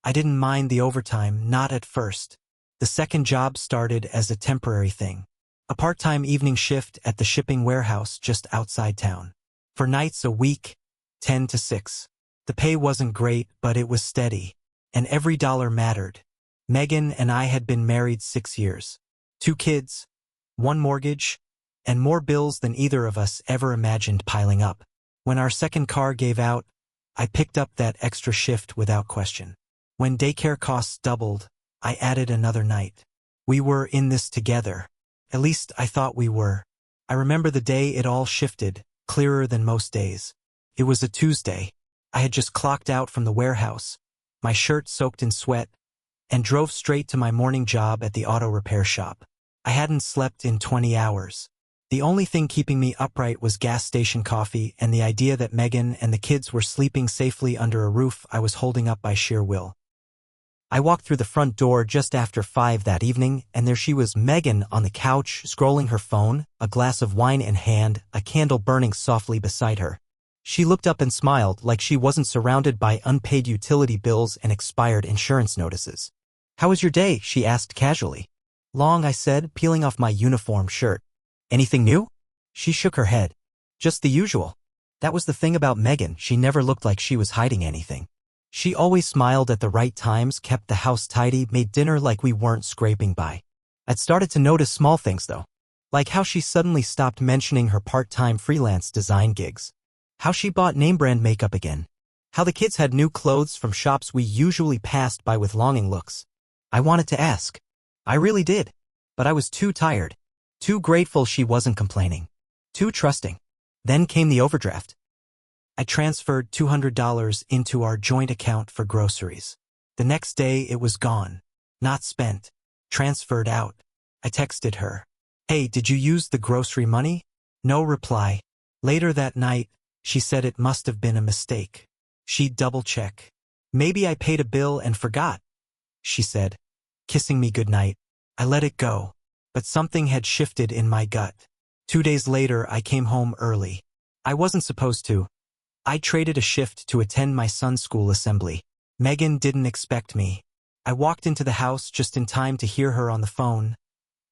I didn't mind the overtime, not at first. The second job started as a temporary thing. A part-time evening shift at the shipping warehouse just outside town. For nights a week, 10 to 6. The pay wasn't great, but it was steady. And every dollar mattered. Megan and I had been married 6 years. 2 kids, 1 mortgage, and more bills than either of us ever imagined piling up. When our second car gave out, I picked up that extra shift without question. When daycare costs doubled, I added another night. We were in this together. At least I thought we were. I remember the day it all shifted, clearer than most days. It was a Tuesday. I had just clocked out from the warehouse, my shirt soaked in sweat, and drove straight to my morning job at the auto repair shop. I hadn't slept in 20 hours. The only thing keeping me upright was gas station coffee and the idea that Megan and the kids were sleeping safely under a roof I was holding up by sheer will. I walked through the front door just after 5 that evening, and there she was, Megan, on the couch, scrolling her phone, a glass of wine in hand, a candle burning softly beside her. She looked up and smiled like she wasn't surrounded by unpaid utility bills and expired insurance notices. "How was your day?" she asked casually. "Long," I said, peeling off my uniform shirt. "Anything new?" She shook her head. "Just the usual." That was the thing about Megan, she never looked like she was hiding anything. She always smiled at the right times, kept the house tidy, made dinner like we weren't scraping by. I'd started to notice small things though. Like how she suddenly stopped mentioning her part-time freelance design gigs. How she bought name-brand makeup again. How the kids had new clothes from shops we usually passed by with longing looks. I wanted to ask. I really did. But I was too tired. Too grateful she wasn't complaining. Too trusting. Then came the overdraft. I transferred $200 into our joint account for groceries. The next day it was gone. Not spent. Transferred out. I texted her. "Hey, did you use the grocery money?" No reply. Later that night, she said it must have been a mistake. She'd double-check. "Maybe I paid a bill and forgot," she said, kissing me goodnight. I let it go. But something had shifted in my gut. 2 days later, I came home early. I wasn't supposed to. I traded a shift to attend my son's school assembly. Megan didn't expect me. I walked into the house just in time to hear her on the phone,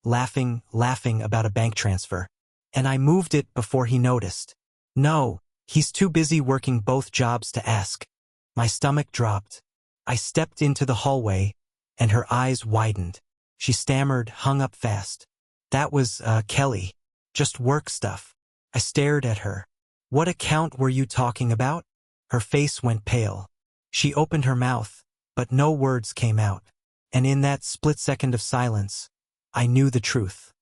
laughing about a bank transfer. And I moved it before he noticed. No, he's too busy working both jobs to ask. My stomach dropped. I stepped into the hallway, and her eyes widened. She stammered, hung up fast. "That was, Kelly. Just work stuff." I stared at her. "What account were you talking about?" Her face went pale. She opened her mouth, but no words came out. And in that split second of silence, I knew the truth.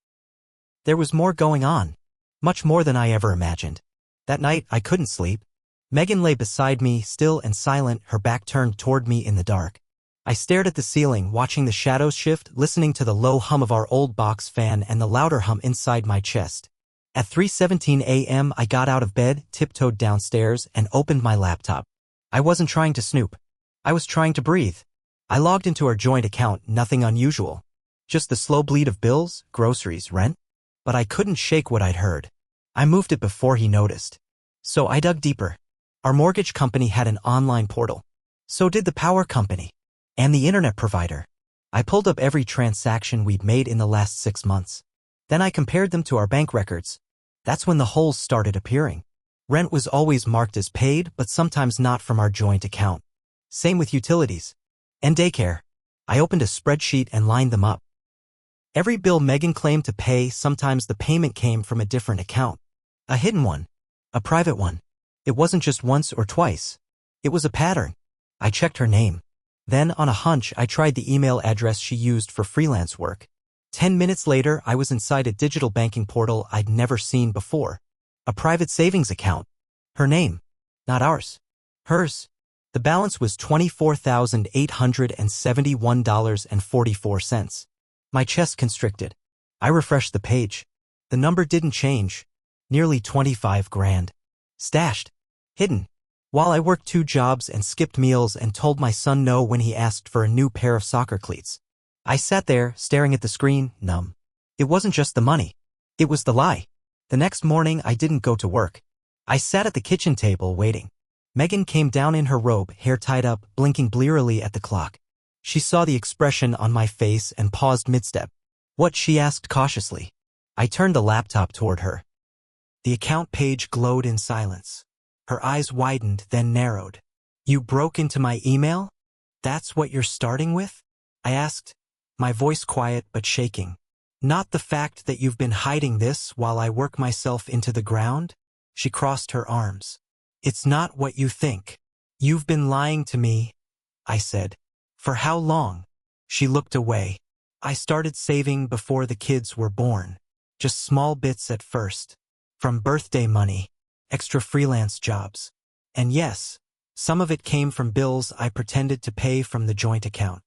There was more going on. Much more than I ever imagined. That night, I couldn't sleep. Megan lay beside me, still and silent, her back turned toward me in the dark. I stared at the ceiling, watching the shadows shift, listening to the low hum of our old box fan and the louder hum inside my chest. At 3:17 a.m., I got out of bed, tiptoed downstairs, and opened my laptop. I wasn't trying to snoop. I was trying to breathe. I logged into our joint account, nothing unusual. Just the slow bleed of bills, groceries, rent. But I couldn't shake what I'd heard. I moved it before he noticed. So I dug deeper. Our mortgage company had an online portal. So did the power company. And the internet provider. I pulled up every transaction we'd made in the last 6 months. Then I compared them to our bank records. That's when the holes started appearing. Rent was always marked as paid, but sometimes not from our joint account. Same with utilities. And daycare. I opened a spreadsheet and lined them up. Every bill Megan claimed to pay, sometimes the payment came from a different account. A hidden one. A private one. It wasn't just once or twice. It was a pattern. I checked her name. Then, on a hunch, I tried the email address she used for freelance work. 10 minutes later, I was inside a digital banking portal I'd never seen before. A private savings account. Her name. Not ours. Hers. The balance was $24,871.44. My chest constricted. I refreshed the page. The number didn't change. Nearly 25 grand. Stashed. Hidden. While I worked 2 jobs and skipped meals and told my son no when he asked for a new pair of soccer cleats. I sat there, staring at the screen, numb. It wasn't just the money. It was the lie. The next morning, I didn't go to work. I sat at the kitchen table waiting. Megan came down in her robe, hair tied up, blinking blearily at the clock. She saw the expression on my face and paused mid-step. What? She asked cautiously. I turned the laptop toward her. The account page glowed in silence. Her eyes widened, then narrowed. You broke into my email? That's what you're starting with? I asked, my voice quiet but shaking. Not the fact that you've been hiding this while I work myself into the ground? She crossed her arms. It's not what you think. You've been lying to me, I said. For how long? She looked away. I started saving before the kids were born. Just small bits at first. From birthday money, extra freelance jobs. And yes, some of it came from bills I pretended to pay from the joint account.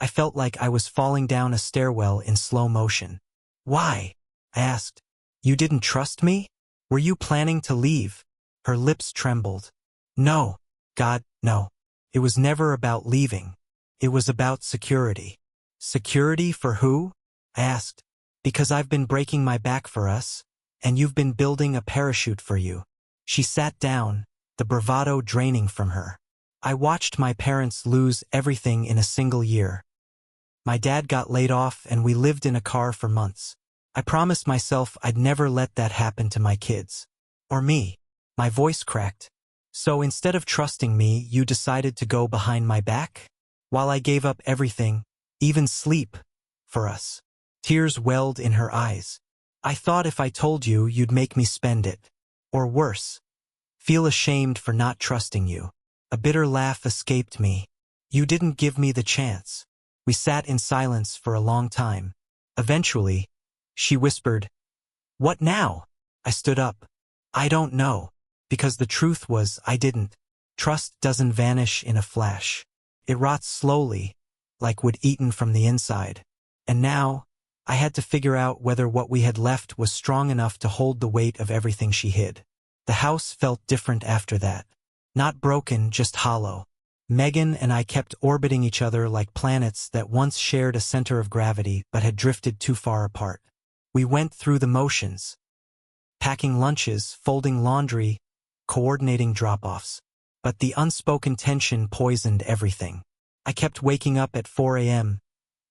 I felt like I was falling down a stairwell in slow motion. Why? I asked. You didn't trust me? Were you planning to leave? Her lips trembled. No, God, no. It was never about leaving. It was about security. Security for who? I asked. Because I've been breaking my back for us, and you've been building a parachute for you. She sat down, the bravado draining from her. I watched my parents lose everything in a single year. My dad got laid off and we lived in a car for months. I promised myself I'd never let that happen to my kids. Or me. My voice cracked. So instead of trusting me, you decided to go behind my back? While I gave up everything, even sleep, for us. Tears welled in her eyes. I thought if I told you, you'd make me spend it. Or worse. Feel ashamed for not trusting you. A bitter laugh escaped me. You didn't give me the chance. We sat in silence for a long time. Eventually, she whispered, What now? I stood up. I don't know. Because the truth was, I didn't. Trust doesn't vanish in a flash. It rots slowly, like wood eaten from the inside. And now, I had to figure out whether what we had left was strong enough to hold the weight of everything she hid. The house felt different after that. Not broken, just hollow. Megan and I kept orbiting each other like planets that once shared a center of gravity but had drifted too far apart. We went through the motions. Packing lunches, folding laundry, coordinating drop-offs. But the unspoken tension poisoned everything. I kept waking up at 4 a.m.,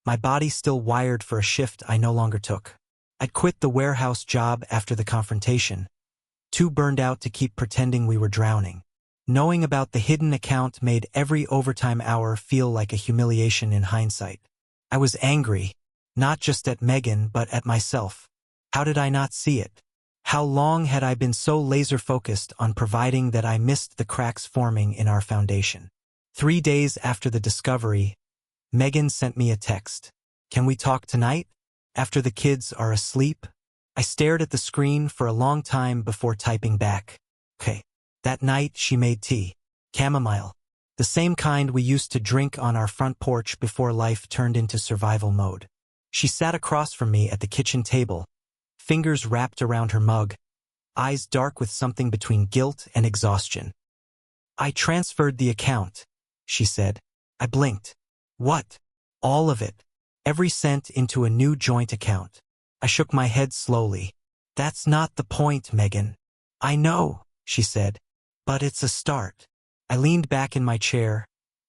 my body still wired for a shift I no longer took. I'd quit the warehouse job after the confrontation, too burned out to keep pretending we were drowning. Knowing about the hidden account made every overtime hour feel like a humiliation in hindsight. I was angry, not just at Megan but at myself. How did I not see it? How long had I been so laser-focused on providing that I missed the cracks forming in our foundation? 3 days after the discovery, Megan sent me a text. Can we talk tonight? After the kids are asleep? I stared at the screen for a long time before typing back. Okay. That night she made tea. Chamomile. The same kind we used to drink on our front porch before life turned into survival mode. She sat across from me at the kitchen table, fingers wrapped around her mug, eyes dark with something between guilt and exhaustion. I transferred the account, she said. I blinked. What? All of it. Every cent into a new joint account. I shook my head slowly. That's not the point, Megan. I know, she said. But it's a start. I leaned back in my chair,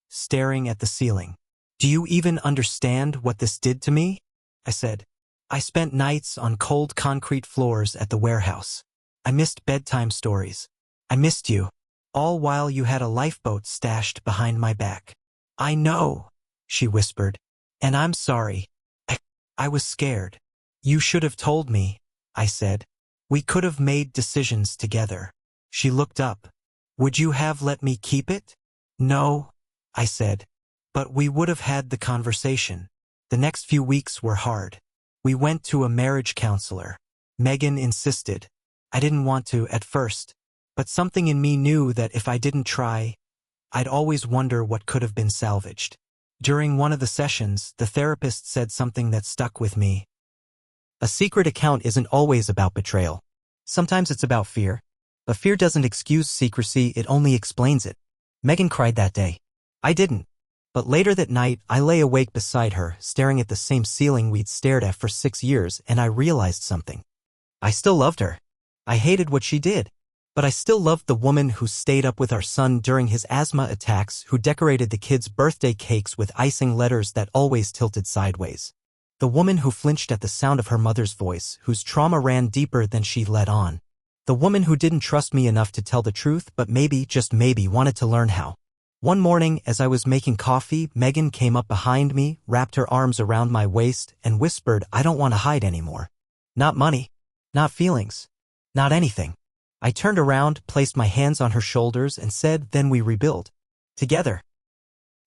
staring at the ceiling. Do you even understand what this did to me? I said. I spent nights on cold concrete floors at the warehouse. I missed bedtime stories. I missed you, all while you had a lifeboat stashed behind my back. I know, she whispered. And I'm sorry. I was scared. You should have told me, I said. We could have made decisions together. She looked up. Would you have let me keep it? No, I said. But we would have had the conversation. The next few weeks were hard. We went to a marriage counselor. Megan insisted. I didn't want to at first, but something in me knew that if I didn't try, I'd always wonder what could have been salvaged. During one of the sessions, the therapist said something that stuck with me. A secret account isn't always about betrayal. Sometimes it's about fear. But fear doesn't excuse secrecy, it only explains it. Megan cried that day. I didn't. But later that night, I lay awake beside her, staring at the same ceiling we'd stared at for 6 years, and I realized something. I still loved her. I hated what she did. But I still loved the woman who stayed up with our son during his asthma attacks, who decorated the kids' birthday cakes with icing letters that always tilted sideways. The woman who flinched at the sound of her mother's voice, whose trauma ran deeper than she let on. The woman who didn't trust me enough to tell the truth, but maybe, just maybe, wanted to learn how. One morning, as I was making coffee, Megan came up behind me, wrapped her arms around my waist, and whispered, "I don't want to hide anymore. Not money. Not feelings. Not anything." I turned around, placed my hands on her shoulders, and said, "Then we rebuild. Together.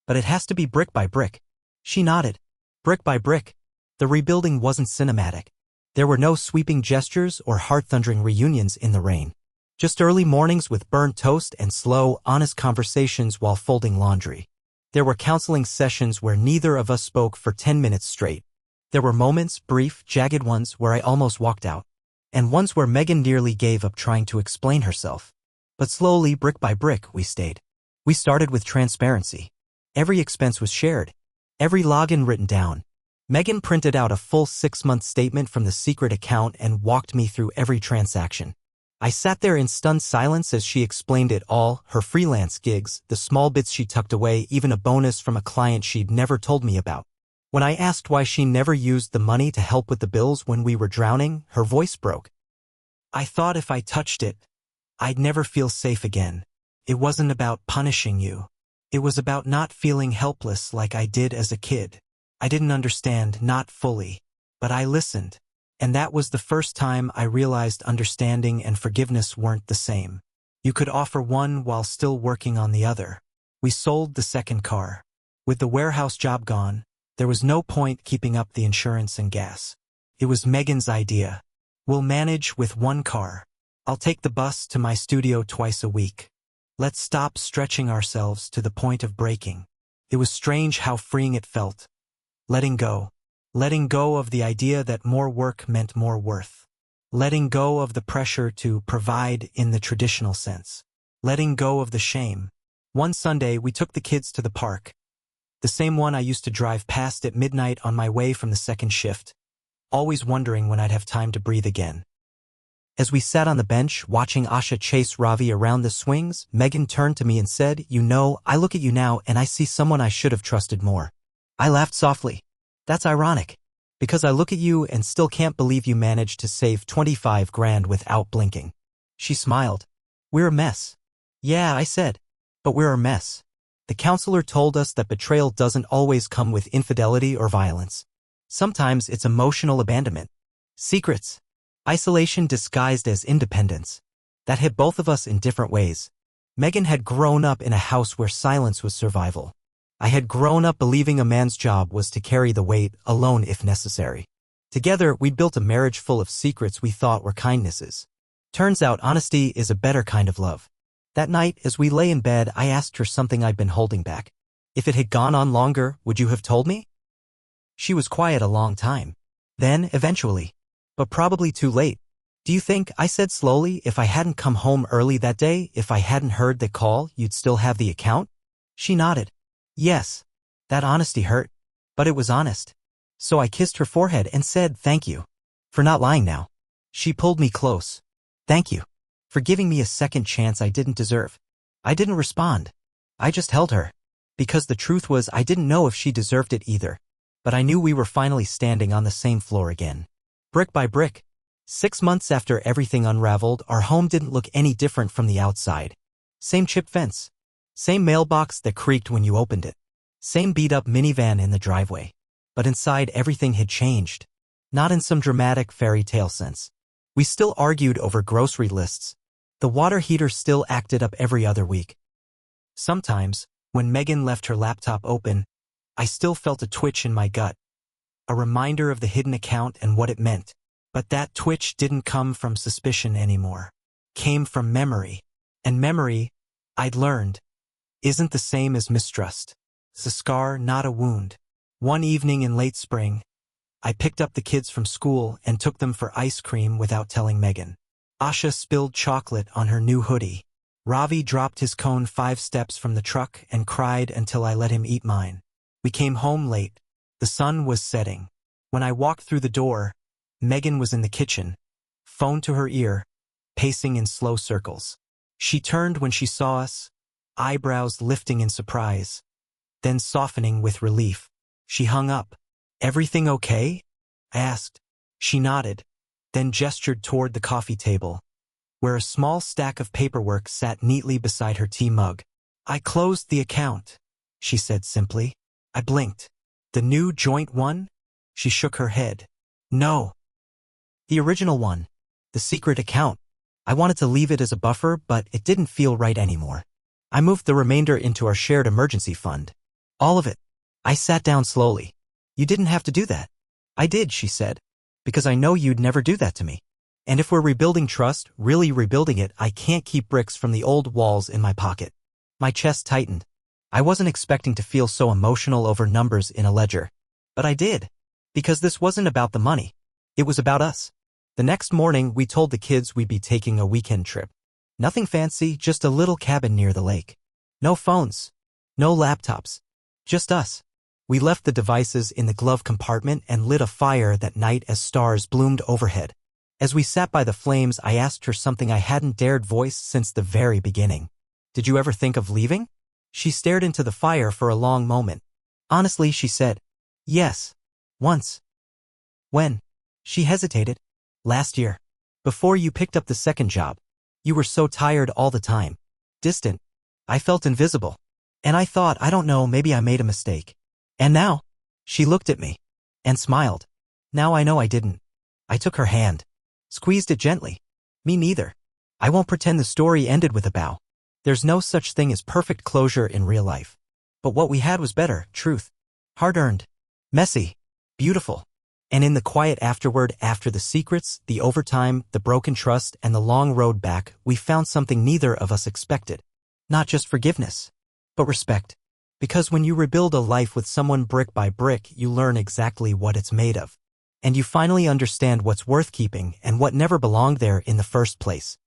But it has to be brick by brick." She nodded. Brick by brick. The rebuilding wasn't cinematic. There were no sweeping gestures or heart-thundering reunions in the rain. Just early mornings with burnt toast and slow, honest conversations while folding laundry. There were counseling sessions where neither of us spoke for 10 minutes straight. There were moments, brief, jagged ones, where I almost walked out. And ones where Megan nearly gave up trying to explain herself. But slowly, brick by brick, we stayed. We started with transparency. Every expense was shared. Every login written down. Megan printed out a full 6-month statement from the secret account and walked me through every transaction. I sat there in stunned silence as she explained it all, her freelance gigs, the small bits she tucked away, even a bonus from a client she'd never told me about. When I asked why she never used the money to help with the bills when we were drowning, her voice broke. "I thought if I touched it, I'd never feel safe again. It wasn't about punishing you. It was about not feeling helpless like I did as a kid. I didn't understand, not fully. But I listened. And that was the first time I realized understanding and forgiveness weren't the same. You could offer one while still working on the other." We sold the second car. With the warehouse job gone, there was no point keeping up the insurance and gas. It was Megan's idea. "We'll manage with one car. I'll take the bus to my studio twice a week. Let's stop stretching ourselves to the point of breaking." It was strange how freeing it felt. Letting go. Letting go of the idea that more work meant more worth. Letting go of the pressure to provide in the traditional sense. Letting go of the shame. One Sunday, we took the kids to the park. The same one I used to drive past at midnight on my way from the second shift, always wondering when I'd have time to breathe again. As we sat on the bench, watching Asha chase Ravi around the swings, Megan turned to me and said, "You know, I look at you now and I see someone I should have trusted more." I laughed softly. "That's ironic. Because I look at you and still can't believe you managed to save 25 grand without blinking." She smiled. "We're a mess." "Yeah," I said. "But we're a mess." The counselor told us that betrayal doesn't always come with infidelity or violence. Sometimes it's emotional abandonment. Secrets. Isolation disguised as independence. That hit both of us in different ways. Megan had grown up in a house where silence was survival. I had grown up believing a man's job was to carry the weight, alone if necessary. Together, we'd built a marriage full of secrets we thought were kindnesses. Turns out honesty is a better kind of love. That night, as we lay in bed, I asked her something I'd been holding back. "If it had gone on longer, would you have told me?" She was quiet a long time. Then, eventually. "But probably too late." "Do you think," I said slowly, "if I hadn't come home early that day, if I hadn't heard the call, you'd still have the account?" She nodded. "Yes. That honesty hurt. But it was honest." So I kissed her forehead and said, "Thank you. For not lying now." She pulled me close. "Thank you. For giving me a second chance I didn't deserve." I didn't respond. I just held her. Because the truth was I didn't know if she deserved it either. But I knew we were finally standing on the same floor again. Brick by brick. 6 months after everything unraveled, our home didn't look any different from the outside. Same chip fence. Same mailbox that creaked when you opened it. Same beat-up minivan in the driveway. But inside everything had changed. Not in some dramatic fairy tale sense. We still argued over grocery lists. The water heater still acted up every other week. Sometimes, when Megan left her laptop open, I still felt a twitch in my gut. A reminder of the hidden account and what it meant. But that twitch didn't come from suspicion anymore. Came from memory. And memory, I'd learned, isn't the same as mistrust. It's a scar, not a wound. One evening in late spring, I picked up the kids from school and took them for ice cream without telling Megan. Asha spilled chocolate on her new hoodie. Ravi dropped his cone 5 steps from the truck and cried until I let him eat mine. We came home late. The sun was setting. When I walked through the door, Megan was in the kitchen, phone to her ear, pacing in slow circles. She turned when she saw us, eyebrows lifting in surprise, then softening with relief. She hung up. "Everything okay?" I asked. She nodded, then gestured toward the coffee table, where a small stack of paperwork sat neatly beside her tea mug. "I closed the account," she said simply. I blinked. "The new joint one?" She shook her head. "No. The original one. The secret account. I wanted to leave it as a buffer, but it didn't feel right anymore. I moved the remainder into our shared emergency fund. All of it." I sat down slowly. "You didn't have to do that." "I did," she said, "because I know you'd never do that to me. And if we're rebuilding trust, really rebuilding it, I can't keep bricks from the old walls in my pocket." My chest tightened. I wasn't expecting to feel so emotional over numbers in a ledger. But I did. Because this wasn't about the money. It was about us. The next morning, we told the kids we'd be taking a weekend trip. Nothing fancy, just a little cabin near the lake. No phones. No laptops. Just us. We left the devices in the glove compartment and lit a fire that night as stars bloomed overhead. As we sat by the flames, I asked her something I hadn't dared voice since the very beginning. "Did you ever think of leaving?" She stared into the fire for a long moment. "Honestly," she said, "yes. Once." "When?" She hesitated. "Last year. Before you picked up the second job. You were so tired all the time. Distant. I felt invisible. And I thought, I don't know, maybe I made a mistake. And now?" She looked at me. And smiled. "Now I know I didn't." I took her hand. Squeezed it gently. "Me neither. I won't pretend the story ended with a bow. There's no such thing as perfect closure in real life. But what we had was better, truth. Hard-earned. Messy. Beautiful. And in the quiet afterward, after the secrets, the overtime, the broken trust, and the long road back, we found something neither of us expected. Not just forgiveness, but respect. Because when you rebuild a life with someone brick by brick, you learn exactly what it's made of. And you finally understand what's worth keeping and what never belonged there in the first place.